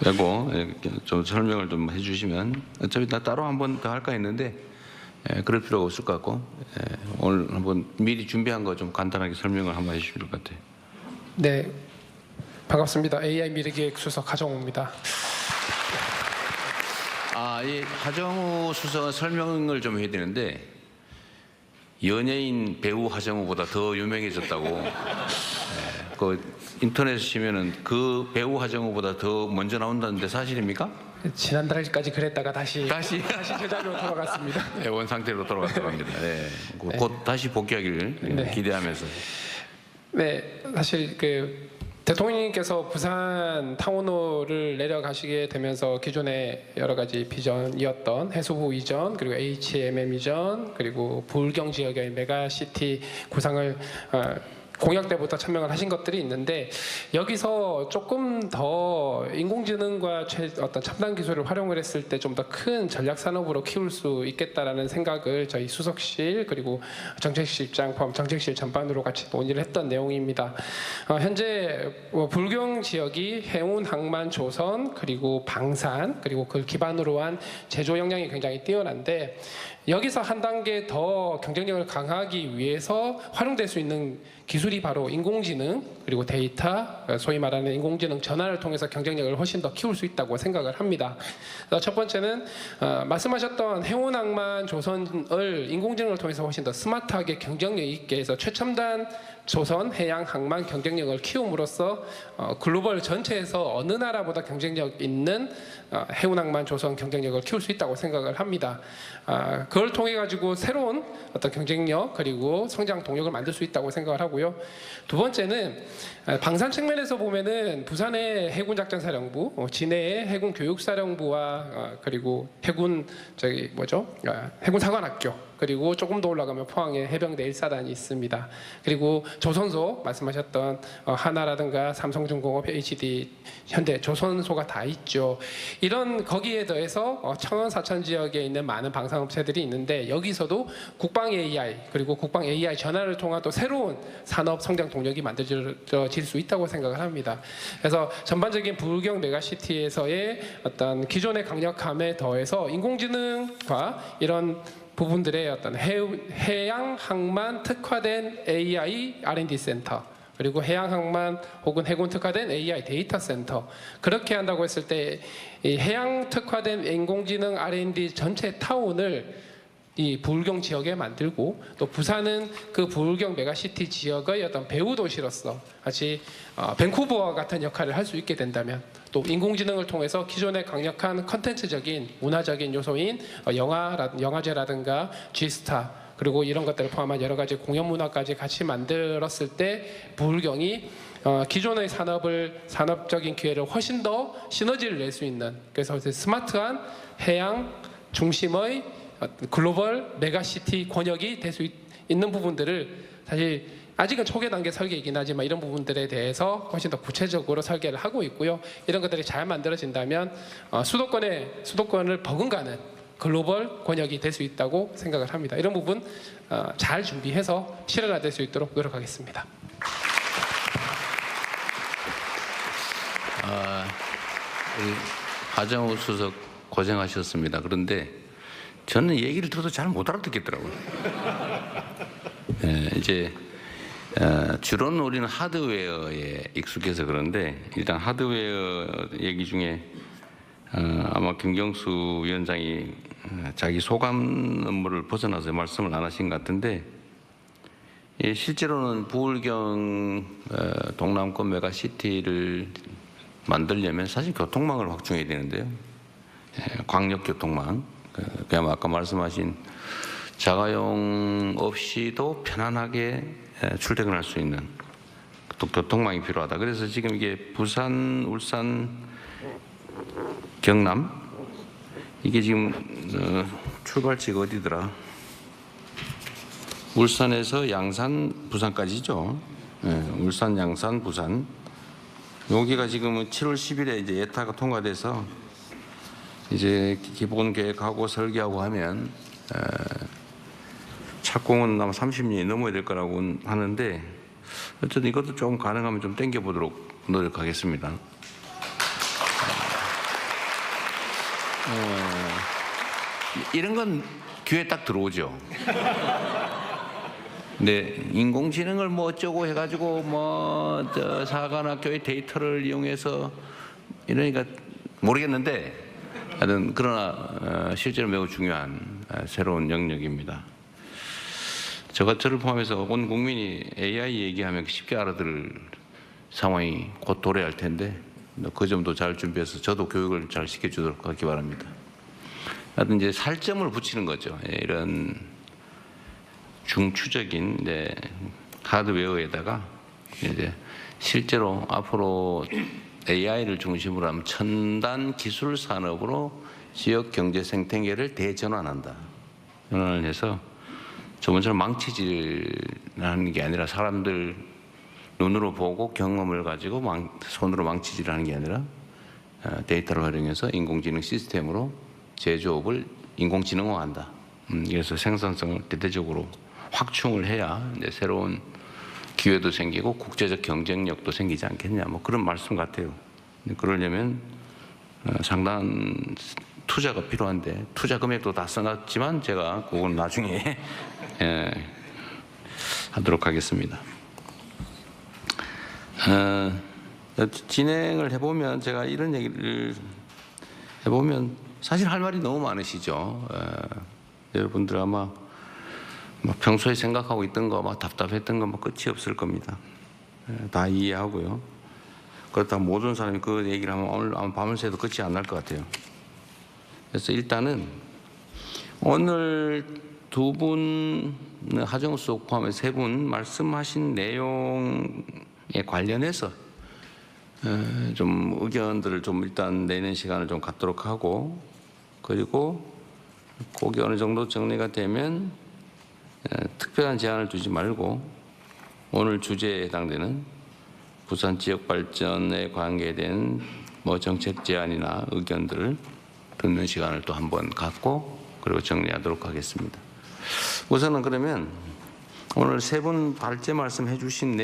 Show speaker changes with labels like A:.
A: 빼고 좀 설명을 좀 해주시면 어차피 나 따로 한 번 더 할까 했는데 그럴 필요가 없을 것 같고 오늘 한번 미리 준비한 거 좀 간단하게 설명을 한번 해주실 것 같아요.
B: 네, 반갑습니다. AI 미래기획 수석 하정우입니다.
A: 이 하정우 수석 설명을 좀 해야 되는데 연예인 배우 하정우보다 더 유명해졌다고. 그 인터넷에 치면은 그 배우 하정우보다 더 먼저 나온다는데 사실입니까?
B: 지난달까지 그랬다가 다시 제자리로 돌아갔습니다.
A: 네, 원 상태로 돌아갔다고 합니다. 네, 곧 다시 복귀하기를 기대하면서.
B: 네, 사실 그 대통령님께서 부산 타운홀을 내려가시게 되면서 기존의 여러 가지 비전이었던 해수부 이전, 그리고 HMM 이전, 그리고 부울경 지역의 메가시티 구상을 공약 때부터 천명을 하신 것들이 있는데, 여기서 조금 더 인공지능과 어떤 첨단 기술을 활용을 했을 때 좀 더 큰 전략 산업으로 키울 수 있겠다라는 생각을 저희 수석실 그리고 정책실장 포함 정책실 전반으로 같이 논의를 했던 내용입니다. 현재 불경 지역이 해운, 항만, 조선, 그리고 방산, 그리고 그걸 기반으로 한 제조 역량이 굉장히 뛰어난데, 여기서 한 단계 더 경쟁력을 강화하기 위해서 활용될 수 있는 기술이 바로 인공지능 그리고 데이터, 소위 말하는 인공지능 전환을 통해서 경쟁력을 훨씬 더 키울 수 있다고 생각을 합니다. 첫 번째는 말씀하셨던 해운, 항만, 조선을 인공지능을 통해서 훨씬 더 스마트하게 경쟁력 있게 해서 최첨단 조선, 해양, 항만 경쟁력을 키움으로써 글로벌 전체에서 어느 나라보다 경쟁력 있는 해운, 항만, 조선 경쟁력을 키울 수 있다고 생각을 합니다. 그걸 통해 가지고 새로운 어떤 경쟁력 그리고 성장 동력을 만들 수 있다고 생각을 하고요. 두 번째는 방산 측면에서 보면은 부산의 해군작전사령부, 진해의 해군교육사령부와 그리고 해군사관학교, 그리고 조금 더 올라가면 포항에 해병대 1사단이 있습니다. 그리고 조선소 말씀하셨던 하나라든가 삼성중공업, HD, 현대, 조선소가 다 있죠. 이런 거기에 더해서 청원 사천 지역에 있는 많은 방산업체들이 있는데, 여기서도 국방 AI 그리고 국방 AI 전환을 통한 또 새로운 산업 성장 동력이 만들어질 수 있다고 생각을 합니다. 그래서 전반적인 부울경 메가시티에서의 어떤 기존의 강력함에 더해서 인공지능과 이런 부분들의 어떤 해양 항만 특화된 AI R&D 센터, 그리고 해양 항만 혹은 해군 특화된 AI 데이터 센터, 그렇게 한다고 했을 때 이 해양 특화된 인공지능 R&D 전체 타운을 이 부울경 지역에 만들고, 또 부산은 그 부울경 메가시티 지역의 어떤 배후 도시로서 같이 밴쿠버와 같은 역할을 할 수 있게 된다면, 또 인공지능을 통해서 기존의 강력한 컨텐츠적인 문화적인 요소인 영화제라든가 G스타, 그리고 이런 것들을 포함한 여러 가지 공연 문화까지 같이 만들었을 때 부울경이 기존의 산업적인 기회를 훨씬 더 시너지를 낼 수 있는, 그래서 스마트한 해양 중심의 글로벌 메가시티 권역이 될 수 있는 부분들을, 사실 아직은 초기 단계 설계이긴 하지만 이런 부분들에 대해서 훨씬 더 구체적으로 설계를 하고 있고요. 이런 것들이 잘 만들어진다면 수도권을 버금가는 글로벌 권역이 될 수 있다고 생각을 합니다. 이런 부분 잘 준비해서 실현화될 수 있도록 노력하겠습니다.
A: 하정우 수석 고생하셨습니다. 그런데 저는 얘기를 들어도 잘 못 알아듣겠더라고요. 이제 주로는 우리는 하드웨어에 익숙해서 그런데, 일단 하드웨어 얘기 중에 아마 김경수 위원장이 자기 소감 업무를 벗어나서 말씀을 안 하신 것 같은데, 실제로는 부울경 동남권 메가시티를 만들려면 사실 교통망을 확충해야 되는데요. 광역교통망, 그냥 아까 말씀하신 자가용 없이도 편안하게 출퇴근할 수 있는 또 교통망이 필요하다. 그래서 지금 이게 부산, 울산, 경남, 이게 지금 출발지가 어디더라? 울산에서 양산, 부산까지죠. 울산, 양산, 부산. 여기가 지금 7월 10일에 이제 예타가 통과돼서 이제 기본 계획하고 설계하고 하면 착공은 아마 30년이 넘어야 될 거라고 하는데, 어쨌든 이것도 좀 가능하면 좀 당겨보도록 노력하겠습니다. 이런 건 귀에 딱 들어오죠. 근데 인공지능을 뭐 어쩌고 해가지고 뭐 저 사관학교의 데이터를 이용해서 이러니까 모르겠는데 하여튼 그러나 실제로 매우 중요한 새로운 영역입니다. 저를 포함해서 온 국민이 AI 얘기하면 쉽게 알아들을 상황이 곧 도래할 텐데 그 점도 잘 준비해서 저도 교육을 잘 시켜주도록 하기 바랍니다. 하여튼 이제 살점을 붙이는 거죠. 이런 중추적인 하드웨어에다가 이제 실제로 앞으로 AI를 중심으로 하면 첨단 기술 산업으로 지역 경제 생태계를 대전환한다. 전환을 해서 저번처럼 망치질하는 게 아니라 사람들 눈으로 보고 경험을 가지고 손으로 망치질하는 게 아니라 데이터를 활용해서 인공지능 시스템으로 제조업을 인공지능화한다. 그래서 생산성을 대대적으로 확충을 해야 이제 새로운 기회도 생기고 국제적 경쟁력도 생기지 않겠냐. 뭐 그런 말씀 같아요. 그러려면 상당한 투자가 필요한데 투자 금액도 다 써놨지만 제가 그건 나중에 하도록 하겠습니다. 진행을 해보면 제가 이런 얘기를 해보면 사실 할 말이 너무 많으시죠. 여러분들 아마 평소에 생각하고 있던 거 막 답답했던 거 뭐 끝이 없을 겁니다. 다 이해하고요. 그렇다고 모든 사람이 그 얘기를 하면 오늘 아마 밤을 새도 끝이 안 날 것 같아요. 그래서 일단은 오늘 두 분, 하정수 포함해서 세 분 말씀하신 내용에 관련해서 좀 의견들을 좀 일단 내는 시간을 좀 갖도록 하고, 그리고 그게 어느 정도 정리가 되면 특별한 제한을 두지 말고 오늘 주제에 해당되는 부산 지역 발전에 관계된 뭐 정책 제안이나 의견들을 듣는 시간을 또 한번 갖고 그리고 정리하도록 하겠습니다. 우선은 그러면 오늘 세 분 발제 말씀해 주신 내용